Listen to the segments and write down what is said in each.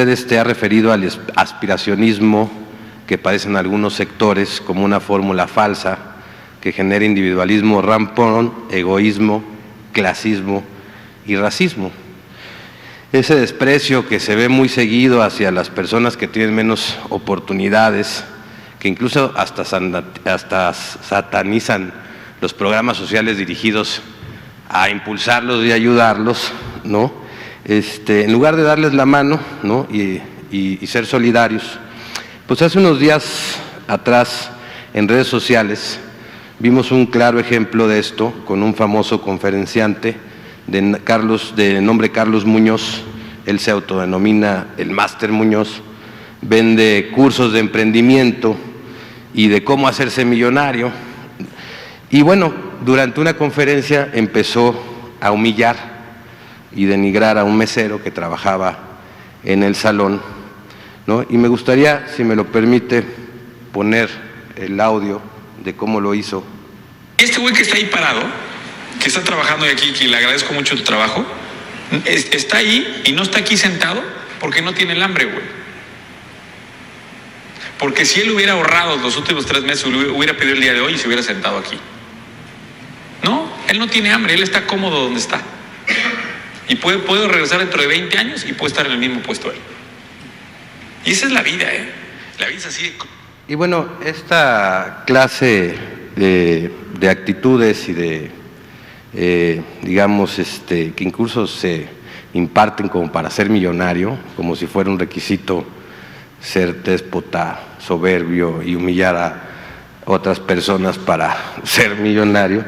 usted ha referido al aspiracionismo que padecen algunos sectores como una fórmula falsa que genera individualismo rampón, egoísmo, clasismo y racismo. Ese desprecio que se ve muy seguido hacia las personas que tienen menos oportunidades, que incluso hasta satanizan los programas sociales dirigidos a impulsarlos y ayudarlos, ¿no? En lugar de darles la mano, ¿no? y ser solidarios. Pues hace unos días atrás, en redes sociales, vimos un claro ejemplo de esto con un famoso conferenciante de nombre Carlos Muñoz. Él se autodenomina el Máster Muñoz, vende cursos de emprendimiento y de cómo hacerse millonario. Y bueno, durante una conferencia empezó a humillar y denigrar a un mesero que trabajaba en el salón, ¿no? Y me gustaría, si me lo permite, poner el audio de cómo lo hizo. Este güey que está ahí parado, que está trabajando aquí, que le agradezco mucho tu trabajo, está ahí y no está aquí sentado porque no tiene el hambre, güey. Porque si él hubiera ahorrado los últimos 3 meses, hubiera pedido el día de hoy y se hubiera sentado aquí. No, él no tiene hambre, él está cómodo donde está. Y puede regresar dentro de 20 años y puede estar en el mismo puesto él. Y esa es la vida, ¿eh? La vida es así. Y bueno, esta clase de actitudes y de, digamos, que incluso se imparten como para ser millonario, como si fuera un requisito ser déspota, soberbio y humillar a otras personas para ser millonario.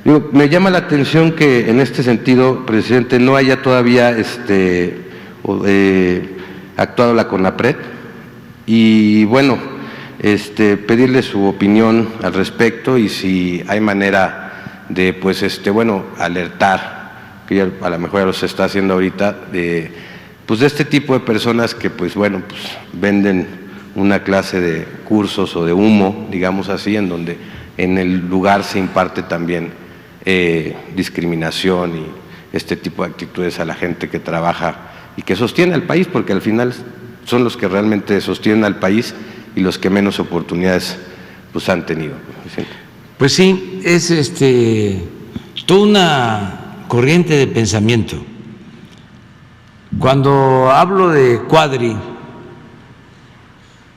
Digo, me llama la atención que en este sentido, presidente, no haya todavía actuado la CONAPRED y bueno, pedirle su opinión al respecto y si hay manera de, pues, bueno, alertar, que ya a lo mejor ya lo se está haciendo ahorita, de este tipo de personas que, pues, bueno, pues venden una clase de cursos o de humo, digamos así, en donde en el lugar se imparte también discriminación y este tipo de actitudes a la gente que trabaja y que sostiene al país, porque al final son los que realmente sostienen al país y los que menos oportunidades pues han tenido. Pues sí, es toda una corriente de pensamiento. Cuando hablo de Cuadri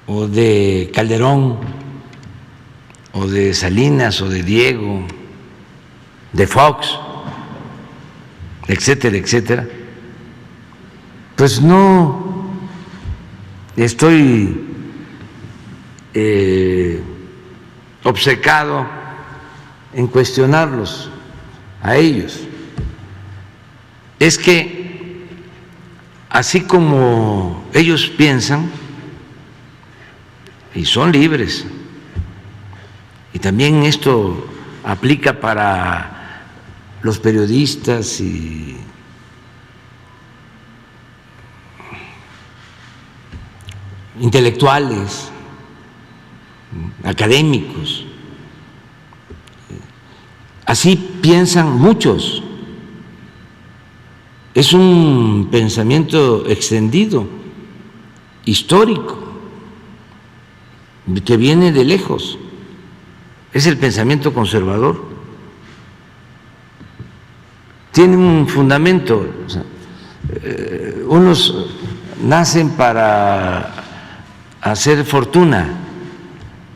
o de Calderón o de Salinas o de Diego, de Fox, etcétera, etcétera, pues no estoy obcecado en cuestionarlos a ellos. Es que así como ellos piensan, y son libres, y también esto aplica para los periodistas y intelectuales, académicos. Así piensan muchos. Es un pensamiento extendido, histórico, que viene de lejos. Es el pensamiento conservador. Tiene un fundamento. O sea, unos nacen para hacer fortuna,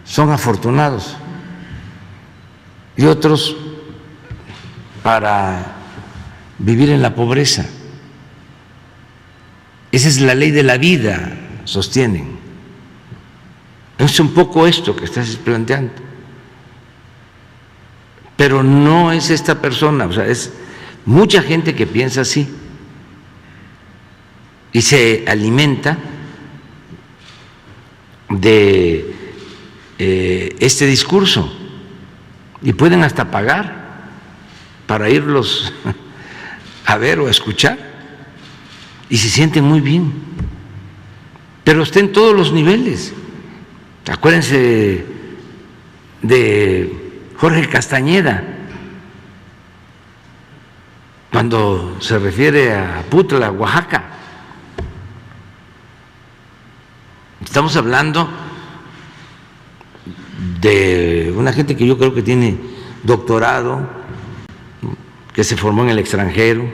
son afortunados, y otros para vivir en la pobreza. Esa es la ley de la vida, sostienen. Es un poco esto que estás planteando. Pero no es esta persona, o sea, es mucha gente que piensa así y se alimenta de este discurso y pueden hasta pagar para irlos a ver o a escuchar y se sienten muy bien, pero está en todos los niveles. Acuérdense de Jorge Castañeda cuando se refiere a Putla, Oaxaca. Estamos hablando de una gente que yo creo que tiene doctorado, que se formó en el extranjero,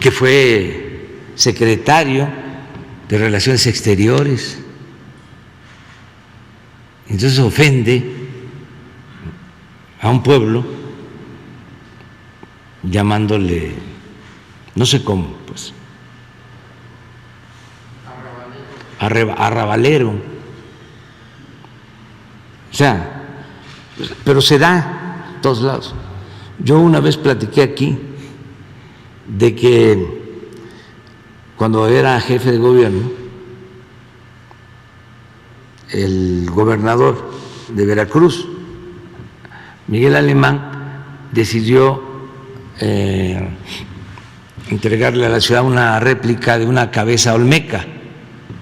que fue secretario de Relaciones Exteriores. Entonces ofende a un pueblo llamándole, no sé cómo, pues, arrabalero. O sea, pero se da en todos lados. Yo una vez platiqué aquí de que cuando era jefe de gobierno, el gobernador de Veracruz, Miguel Alemán, decidió entregarle a la ciudad una réplica de una cabeza olmeca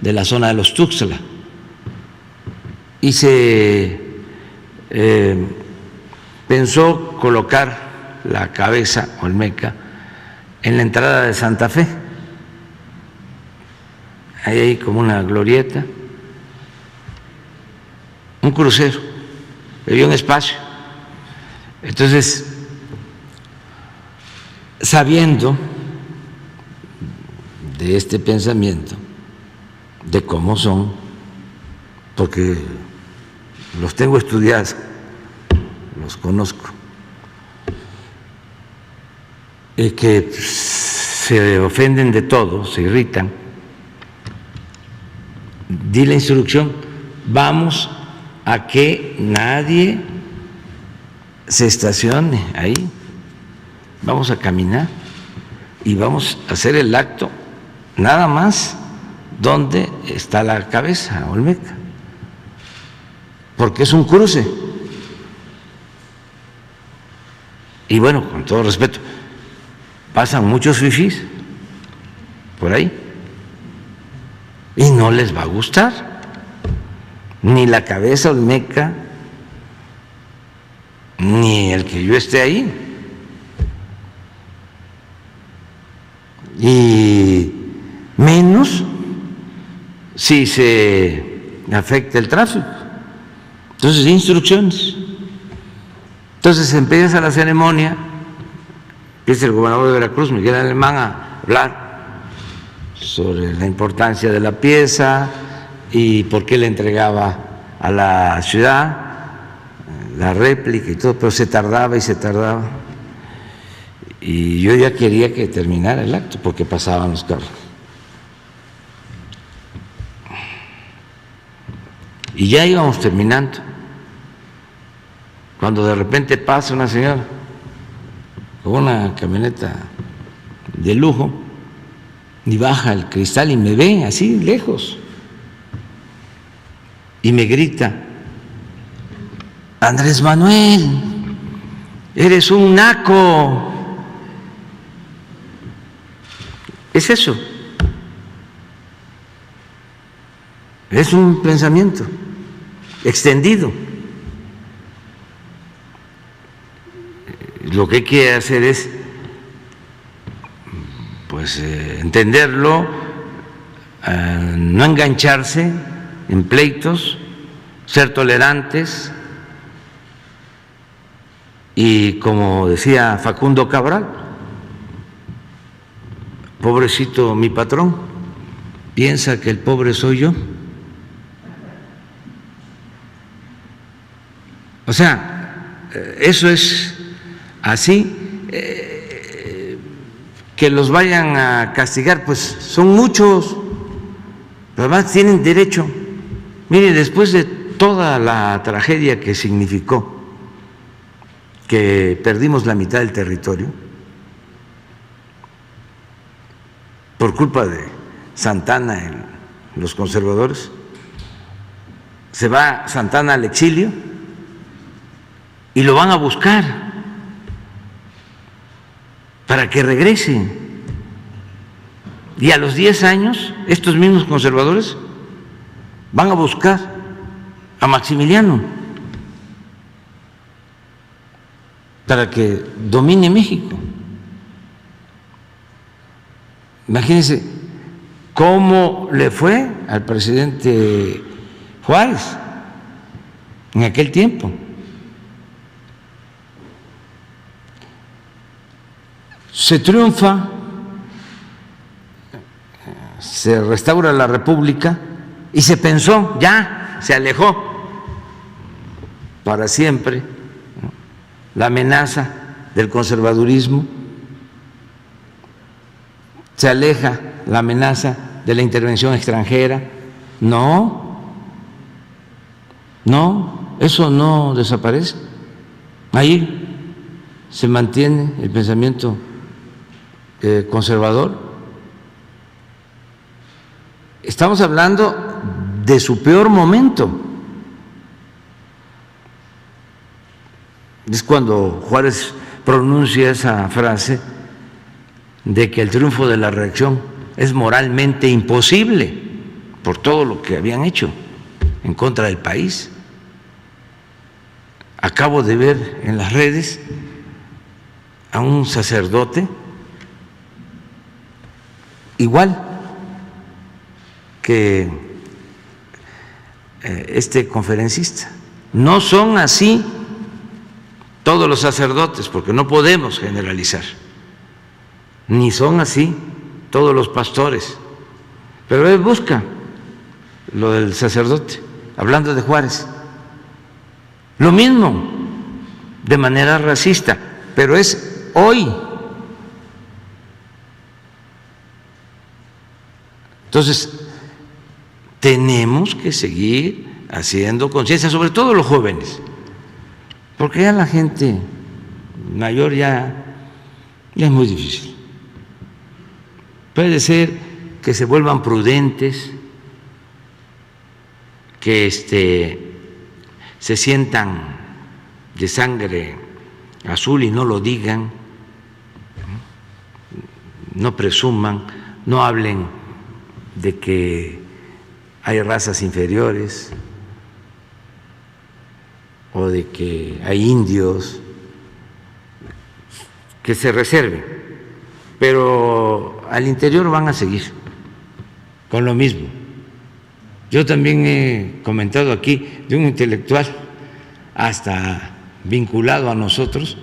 de la zona de los Tuxtla, y se pensó colocar la cabeza olmeca en la entrada de Santa Fe. Ahí hay como una glorieta, un crucero, había un espacio. Entonces, sabiendo de este pensamiento, de cómo son, porque los tengo estudiados, los conozco, que se ofenden de todo, se irritan, di la instrucción: vamos a que nadie se estacione ahí, vamos a caminar y vamos a hacer el acto nada más donde está la cabeza olmeca, porque es un cruce. Y bueno, con todo respeto, pasan muchos fifís por ahí y no les va a gustar ni la cabeza olmeca ni el que yo esté ahí. Y menos si se afecta el tráfico. Entonces, instrucciones. Entonces empieza la ceremonia, empieza el gobernador de Veracruz, Miguel Alemán, a hablar sobre la importancia de la pieza y por qué le entregaba a la ciudad la réplica y todo, pero se tardaba y se tardaba. Y yo ya quería que terminara el acto porque pasaban los carros. Y ya íbamos terminando, cuando de repente pasa una señora con una camioneta de lujo y baja el cristal y me ve así lejos y me grita: Andrés Manuel, eres un naco. Es eso, es un pensamiento extendido. Lo que hay que hacer es, pues, entenderlo, no engancharse en pleitos, ser tolerantes y, como decía Facundo Cabral, pobrecito mi patrón, piensa que el pobre soy yo. O sea, eso es así. Que los vayan a castigar, pues son muchos, pero además tienen derecho. Mire, después de toda la tragedia que significó que perdimos la mitad del territorio por culpa de Santana y los conservadores, se va Santana al exilio y lo van a buscar para que regrese. Y a los 10 años, estos mismos conservadores van a buscar a Maximiliano para que domine México. Imagínense cómo le fue al presidente Juárez en aquel tiempo. Se triunfa, se restaura la República y se pensó, ya se alejó para siempre, ¿no?, la amenaza del conservadurismo, se aleja la amenaza de la intervención extranjera. No, eso no desaparece. Ahí se mantiene el pensamiento conservador. Estamos hablando de su peor momento. Es cuando Juárez pronuncia esa frase de que el triunfo de la reacción es moralmente imposible por todo lo que habían hecho en contra del país. Acabo de ver en las redes a un sacerdote igual que este conferencista. No son así todos los sacerdotes, porque no podemos generalizar, ni son así todos los pastores, pero él busca lo del sacerdote, hablando de Juárez, lo mismo, de manera racista, pero es hoy. Entonces, tenemos que seguir haciendo conciencia, sobre todo los jóvenes, porque ya la gente mayor ya es muy difícil. Puede ser que se vuelvan prudentes, que se sientan de sangre azul y no lo digan, no presuman, no hablen de que hay razas inferiores o de que hay indios, que se reserven, pero al interior van a seguir con lo mismo. Yo también he comentado aquí de un intelectual hasta vinculado a nosotros,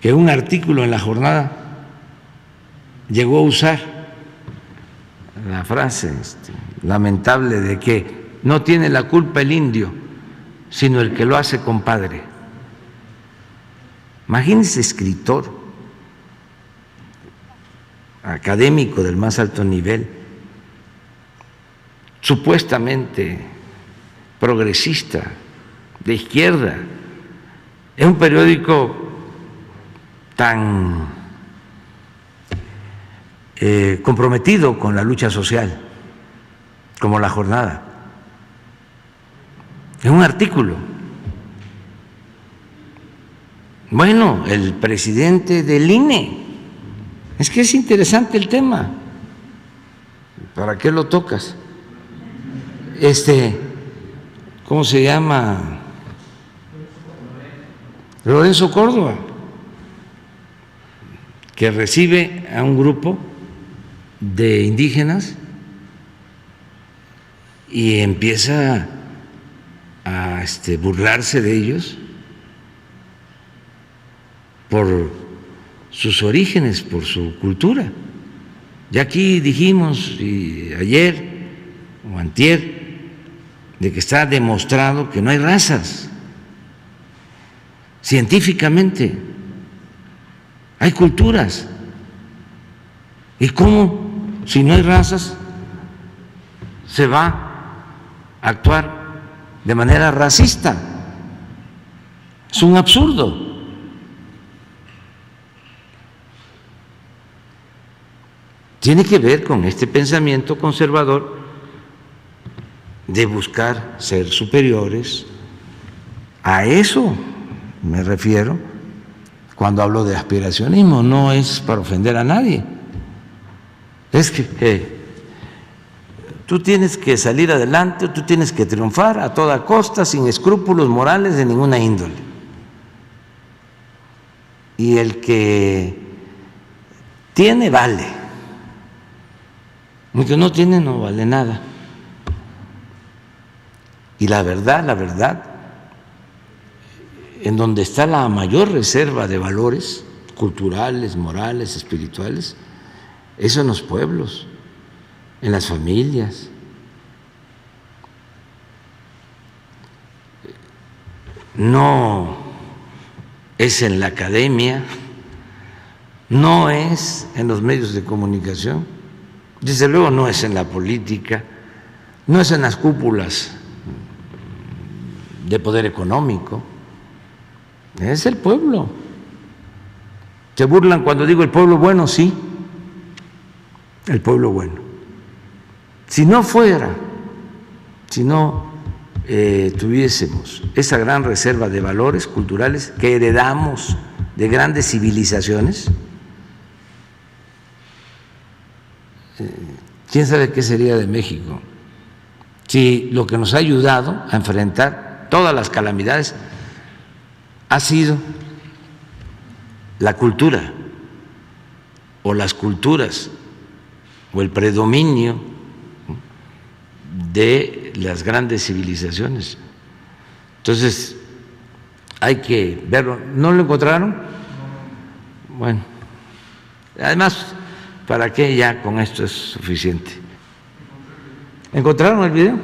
que un artículo en La Jornada llegó a usar la frase lamentable de que no tiene la culpa el indio, sino el que lo hace compadre. Imagínense, escritor, académico del más alto nivel, supuestamente progresista, de izquierda, es un periódico tan comprometido con la lucha social como La Jornada. Es un artículo. Bueno, el presidente del INE, es que es interesante el tema. ¿Para qué lo tocas? ¿Cómo se llama? Lorenzo Córdoba, que recibe a un grupo de indígenas y empieza a burlarse de ellos por sus orígenes, por su cultura. Ya aquí dijimos ayer o antier de que está demostrado que no hay razas. Científicamente hay culturas. ¿Y cómo, si no hay razas, se va a actuar de manera racista? Es un absurdo. Tiene que ver con este pensamiento conservador de buscar ser superiores. A eso me refiero cuando hablo de aspiracionismo. No es para ofender a nadie. Es que tú tienes que salir adelante, tú tienes que triunfar a toda costa, sin escrúpulos morales de ninguna índole. Y el que tiene, vale. Lo que no tiene no vale nada. Y la verdad, en donde está la mayor reserva de valores culturales, morales, espirituales, eso en los pueblos, en las familias. No es en la academia, no es en los medios de comunicación, desde luego no es en la política, no es en las cúpulas de poder económico, es el pueblo. Se burlan cuando digo el pueblo bueno, sí, el pueblo bueno. Si no fuera, si no tuviésemos esa gran reserva de valores culturales que heredamos de grandes civilizaciones, ¿quién sabe qué sería de México? Si lo que nos ha ayudado a enfrentar todas las calamidades ha sido la cultura o las culturas o el predominio de las grandes civilizaciones. Entonces, hay que verlo. ¿No lo encontraron? Bueno, además, ¿para qué? Ya con esto es suficiente. ¿Encontraron el video?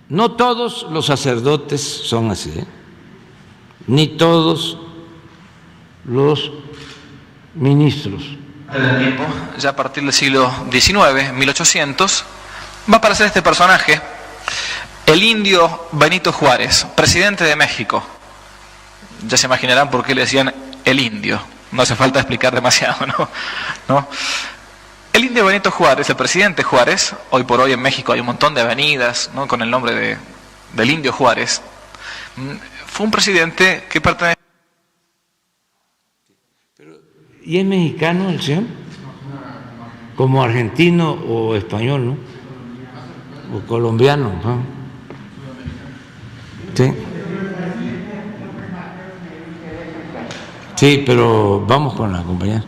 No todos los sacerdotes son así, ni todos los ministros. Ya a partir del siglo XIX, 1800, va a aparecer este personaje, el indio Benito Juárez, presidente de México. Ya se imaginarán por qué le decían el indio, no hace falta explicar demasiado, ¿no? El indio Benito Juárez, el presidente Juárez, hoy por hoy en México hay un montón de avenidas, ¿no?, con el nombre del indio Juárez, fue un presidente que pertenece... ¿Y es mexicano el señor? Como argentino o español, ¿no? O colombiano, ¿no? Sí. Sí, pero vamos con la compañera.